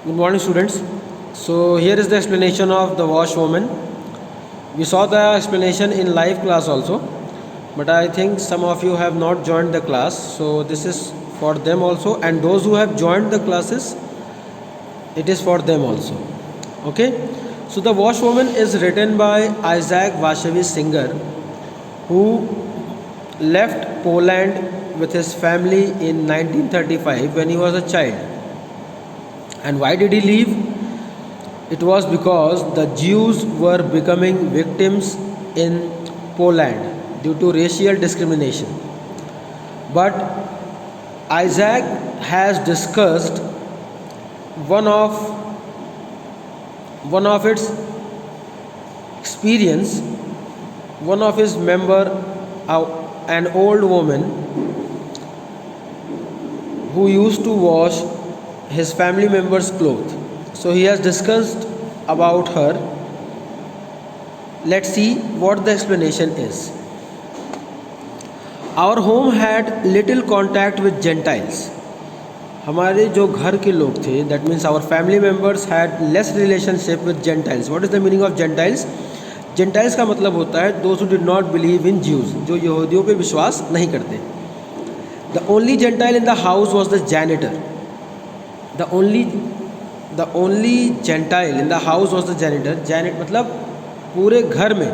Good morning, students. So here is the explanation of the washwoman. We saw the explanation in live class also, but I think some of you have not joined the class. So this is for them also, and those who have joined the classes, it is for them also. Okay. So the washwoman is written by Isaac Bashevis Singer, who left Poland with his family in 1935 when he was a child. And why did he leave? It was because the Jews were becoming victims in Poland due to racial discrimination. But Isaac has discussed one of its experience. One of his member, an old woman who used to wash his family members' clothes. So he has discussed about her. Let's see what the explanation is. Our home had little contact with Gentiles. हमारे जो घर के लोग थे, that means our family members had less relationship with Gentiles. What is the meaning of Gentiles? Gentiles का मतलब होता है those who did not believe in Jews, जो यहूदियों पे विश्वास नहीं करते. The only Gentile in the house was the janitor. The only Gentile in the house was the janitor. Janitor मतलब पूरे घर में,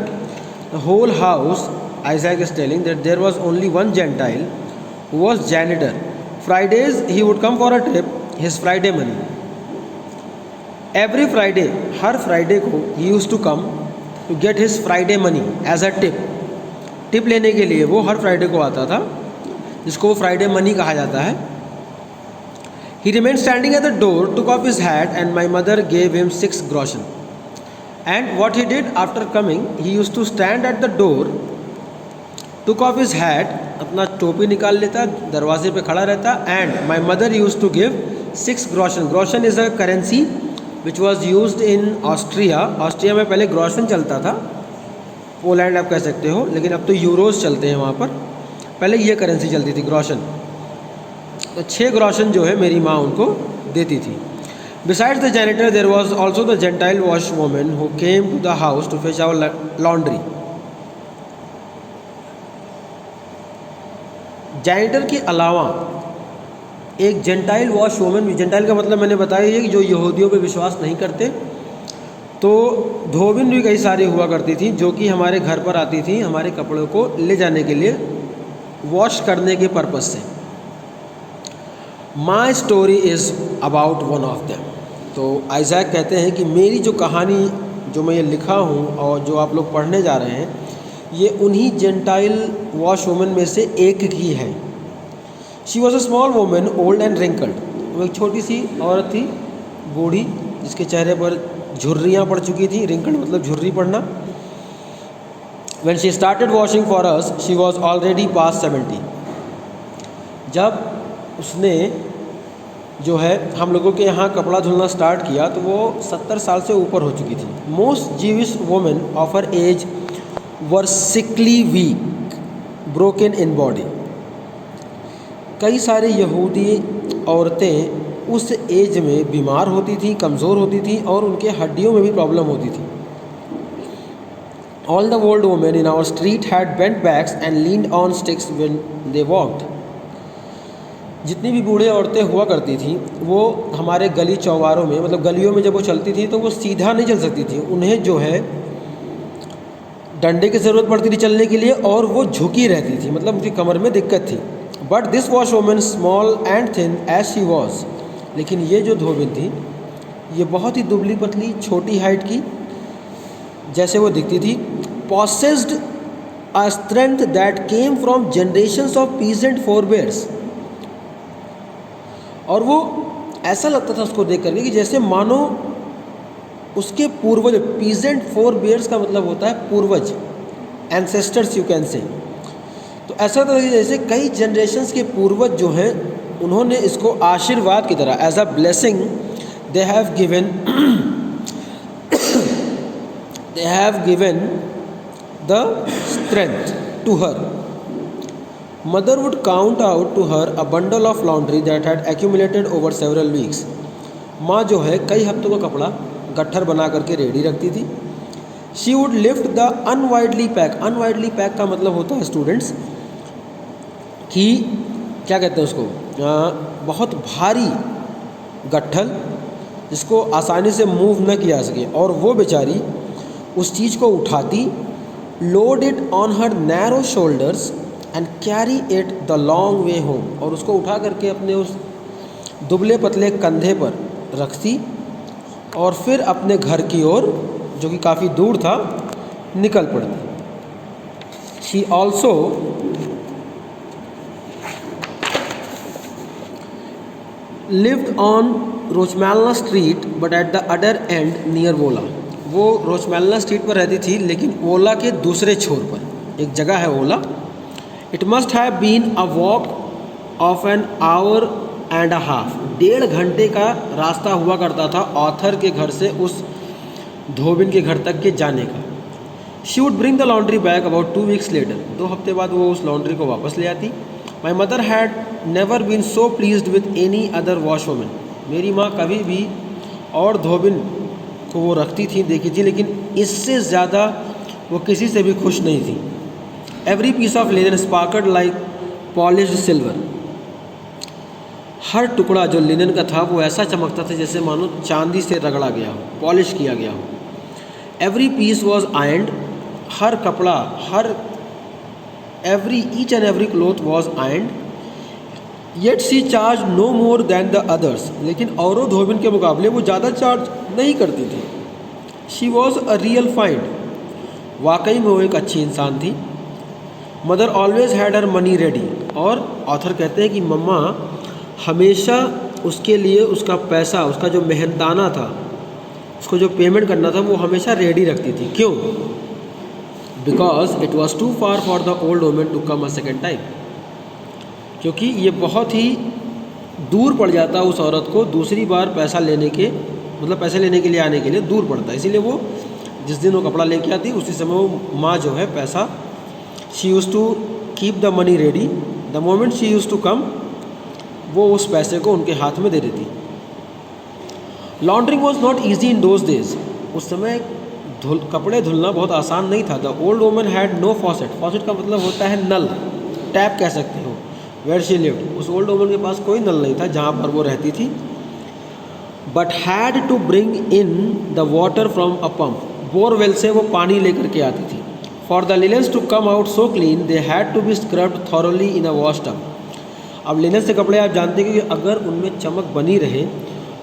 the whole house. Isaac is telling that there was only one Gentile who was janitor. Fridays he would come for a tip, his Friday money. Every Friday, her Friday को he used to come to get his Friday money as a tip. Tip लेने के लिए वो हर Friday को आता था, जिसको वो फ्राइडे मनी कहा जाता है. He remained standing at the door, took off his hat, and my mother gave him 6 groschen. And what he did after coming, he used to stand at the door, took off his hat, अपना टोपी निकाल लेता, दरवाजे पे खड़ा रहता, and my mother used to give 6 groschen. Groschen is a currency which was used in Austria. Austria में पहले ग्रोशन चलता था, पोलैंड आप कह सकते हो, लेकिन अब तो यूरोज चलते हैं वहाँ पर. पहले ये करेंसी चलती थी, ग्रोशन. तो 6 ग्रोशन जो है मेरी माँ उनको देती थी. Besides the janitor, there was also the Gentile washwoman who came to the house to fetch our laundry. Janitor के अलावा एक जेंटाइल वॉशवूमन, जेंटाइल का मतलब मैंने बताया है कि जो यहूदियों पे विश्वास नहीं करते. तो धोबिन भी कई सारी हुआ करती थी जो कि हमारे घर पर आती थी हमारे कपड़ों को ले जाने के लिए, वॉश करने के पर्पज़ से. My story is about one of them. तो आइजैक कहते हैं कि मेरी जो कहानी जो मैं ये लिखा हूँ और जो आप लोग पढ़ने जा रहे हैं, ये उन्हीं जेंटाइल वॉशवूमन में से एक की है. She was a small woman, old and wrinkled. वो एक छोटी सी औरत थी, बूढ़ी, जिसके चेहरे पर झुर्रियाँ पड़ चुकी थी. रिंकल्ड मतलब झुर्री पड़ना. When she started washing for us, she was already past 70. जब उसने जो है हम लोगों के यहाँ कपड़ा धुलना स्टार्ट किया तो वो 70 साल से ऊपर हो चुकी थी. Most Jewish women of her age were sickly weak, broken in body. कई सारे यहूदी औरतें उस एज में बीमार होती थी, कमज़ोर होती थी और उनके हड्डियों में भी प्रॉब्लम होती थी. All the old women in our street had bent backs and leaned on sticks when they walked. जितनी भी बूढ़े औरतें हुआ करती थी वो हमारे गली चौबारों में, मतलब गलियों में जब वो चलती थी तो वो सीधा नहीं चल सकती थी. उन्हें जो है डंडे की ज़रूरत पड़ती थी चलने के लिए और वो झुकी रहती थी, मतलब उनकी कमर में दिक्कत थी. But this wash woman small and thin as she was. लेकिन ये जो धोबिन थी ये बहुत ही दुबली पतली, छोटी हाइट की जैसे वो दिखती थी. Possessed a strength that came from generations of peasant forebears. और वो ऐसा लगता था उसको देख करके कि जैसे मानो उसके पूर्वज, पीजेंट फोरबेयर्स का मतलब होता है पूर्वज, एंसेस्टर्स यू कैन से. तो ऐसा था कि जैसे कई जनरेशन्स के पूर्वज जो हैं उन्होंने इसको आशीर्वाद की तरह, as a blessing, they have given the strength to her. Mother would count out to her a bundle of laundry that had accumulated over several weeks. माँ जो है कई हफ्तों का कपड़ा गट्ठर बना करके रेडी रखती थी। शी वुड लिफ्ट द अनवाइडली पैक। अनवाइडली पैक का मतलब होता है स्टूडेंट्स कि क्या कहते हैं उसको, बहुत भारी गट्ठल जिसको आसानी से मूव न किया सके, और वो बेचारी उस चीज़ को उठाती, load it on her narrow shoulders and carry it the long way home, और उसको उठा करके अपने उस दुबले पतले कंधे पर रखती और फिर अपने घर की ओर, जो कि काफ़ी दूर था, निकल पड़ती। She also lived on Krochmalna street but at the other end near Wola. वो रोचमैलना स्ट्रीट पर रहती थी लेकिन ओला के दूसरे छोर पर एक जगह है Wola. It must have been a walk of an hour and a half. 1.5 घंटे का रास्ता हुआ करता था ऑथर के घर से उस धोबिन के घर तक के जाने का। She would bring the laundry back about 2 weeks later. 2 हफ्ते बाद वो उस लॉन्ड्री को वापस ले आती। My mother had never been so pleased with any other wash woman. मेरी माँ कभी भी और धोबिन को वो रखती थी, देखी थी, लेकिन इससे ज़्यादा वो किसी से भी खुश नहीं थी। Every piece of linen sparkled like polished silver. हर टुकड़ा जो लिनन का था वो ऐसा चमकता था जैसे मानो चांदी से रगड़ा गया हो, पॉलिश किया गया हो। Every piece was ironed. हर कपड़ा, each and every cloth was ironed. Yet she charge no more than the others. लेकिन औरों धोबिन के मुकाबले वो ज़्यादा चार्ज नहीं करती थी। She was a real find. वाकई में वो एक अच्छी इंसान थी। Mother always had her money ready. और ऑथर कहते हैं कि मम्मा हमेशा उसके लिए उसका पैसा, उसका जो मेहनताना था, उसको जो पेमेंट करना था, वो हमेशा रेडी रखती थी। क्यों? Because it was too far for the old woman to come a second time. क्योंकि ये बहुत ही दूर पड़ जाता उस औरत को दूसरी बार पैसा लेने के, मतलब पैसे लेने के लिए आने के लिए दूर पड़ता है। इसीलिए वो जिस दिन वो कपड़ा लेके आती उसी समय वो माँ जो है पैसा, she used to keep the money ready. The moment she used to come, वो उस पैसे को उनके हाथ में दे देती। Laundering was not easy in those days. उस समय कपड़े धुलना बहुत आसान नहीं था। The old woman had no faucet. Faucet का मतलब होता है नल, टैप कह सकते हो। वेयर शी लिव्ड, उस ओल्ड वुमन के पास कोई नल नहीं था जहाँ पर वो रहती थी। But had to bring in the water from a pump. Borewell से वो पानी लेकर के आती थी। For the linens to come out so clean they had to be scrubbed thoroughly in a wash tub. अब लिनन से कपड़े आप जानते हैं कि अगर उनमें चमक बनी रहे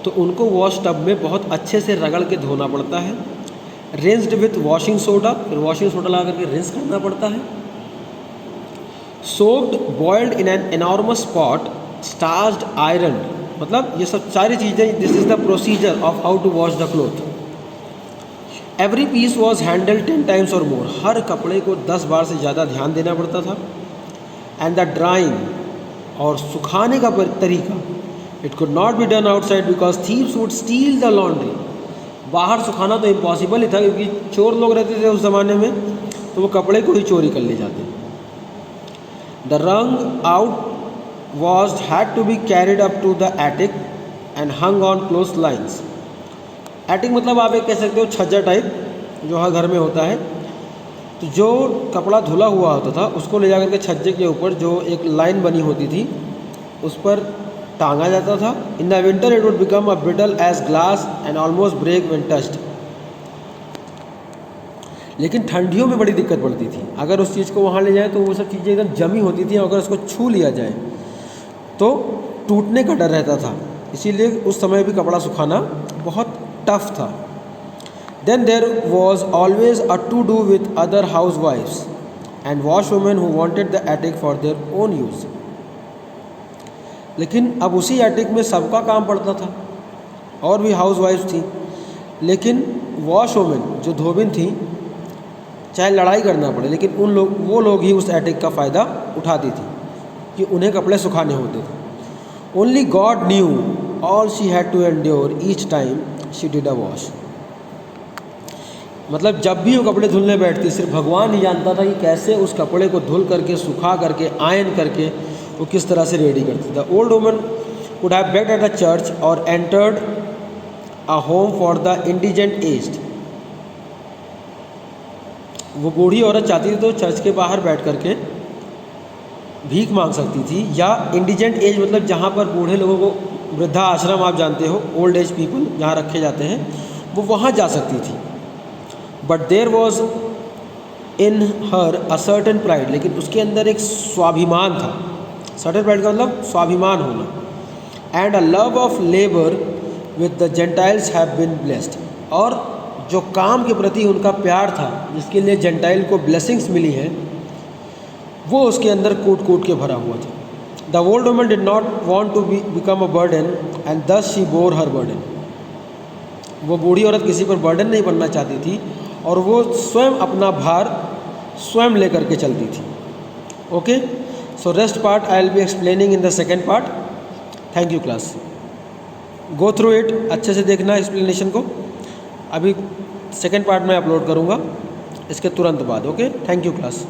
तो उनको वॉश टब में बहुत अच्छे से रगड़ के धोना पड़ता है। रिंस्ड विथ वॉशिंग सोडा, फिर वॉशिंग सोडा लगा करके रिंस करना पड़ता है। Soaked boiled in an enormous pot, starched iron. मतलब ये सब सारी चीज़ें, this is the procedure of how to wash the cloth. Every piece was handled 10 times or more. हर कपड़े को 10 बार से ज़्यादा ध्यान देना पड़ता था। एंड द ड्राइंग, और सुखाने का तरीका, it could not be done outside because thieves would steel the laundry. बाहर सुखाना तो इम्पॉसिबल ही था क्योंकि चोर लोग रहते थे उस ज़माने में, तो वो कपड़े को ही चोरी कर ले जाते। The wrung out wash had to be carried up to the attic and hung on clothes lines. Attic मतलब आप एक कह सकते हो छज्जा टाइप जो हर घर में होता है। तो जो कपड़ा धुला हुआ होता था उसको ले जाकर के छज्जे के ऊपर जो एक लाइन बनी होती थी उस पर टांगा जाता था। In the winter it would become a brittle as glass and almost break when touched. लेकिन ठंडियों में बड़ी दिक्कत पड़ती थी। अगर उस चीज़ को वहाँ ले जाए तो वो सब चीज़ें एकदम जमी होती थी, अगर उसको छू लिया जाए तो टूटने का डर रहता था। इसीलिए उस समय भी कपड़ा सुखाना बहुत टफ था। Then there was always a to-do with other housewives and washwomen who wanted the attic for their own use. लेकिन अब उसी एटिक में सबका काम पड़ता था, और भी हाउसवाइफ्स थी, लेकिन वॉशवुमेन जो धोबिन थी, चाहे लड़ाई करना पड़े लेकिन वो लोग ही उस एटिक का फ़ायदा उठाती थी कि उन्हें कपड़े सुखाने होते थे। Only God knew all she had to endure each time she did a wash. मतलब जब भी वो कपड़े धुलने बैठती सिर्फ भगवान ही जानता था कि कैसे उस कपड़े को धुल करके, सुखा करके, आयन करके वो किस तरह से रेडी करती। The old woman would have begged at the church or entered a home for the indigent aged. वो बूढ़ी औरत चाहती थी तो चर्च के बाहर बैठ करके भीख मांग सकती थी, या इंडिजेंट एज मतलब जहाँ पर बूढ़े लोगों को, वृद्धा आश्रम आप जानते हो, ओल्ड एज पीपल जहाँ रखे जाते हैं, वो वहाँ जा सकती थी। But there was in her a certain pride, लेकिन उसके अंदर एक स्वाभिमान था। सर्टन प्राइड का मतलब स्वाभिमान होना। And a love of labour with the gentiles have been blessed, और जो काम के प्रति उनका प्यार था, जिसके लिए जेंटाइल को ब्लेसिंग्स मिली हैं, वो उसके अंदर कूट कूट के भरा हुआ था। The old woman did not want to become a burden and thus she bore her burden. वो बूढ़ी औरत किसी पर बर्डन नहीं बनना चाहती थी, और वो स्वयं अपना भार स्वयं लेकर के चलती थी। Okay, so rest part I will be explaining in the second part. Thank you class, go through it, अच्छे से देखना एक्सप्लेनेशन को। अभी सेकेंड पार्ट में अपलोड करूँगा इसके तुरंत बाद। Okay, thank you class.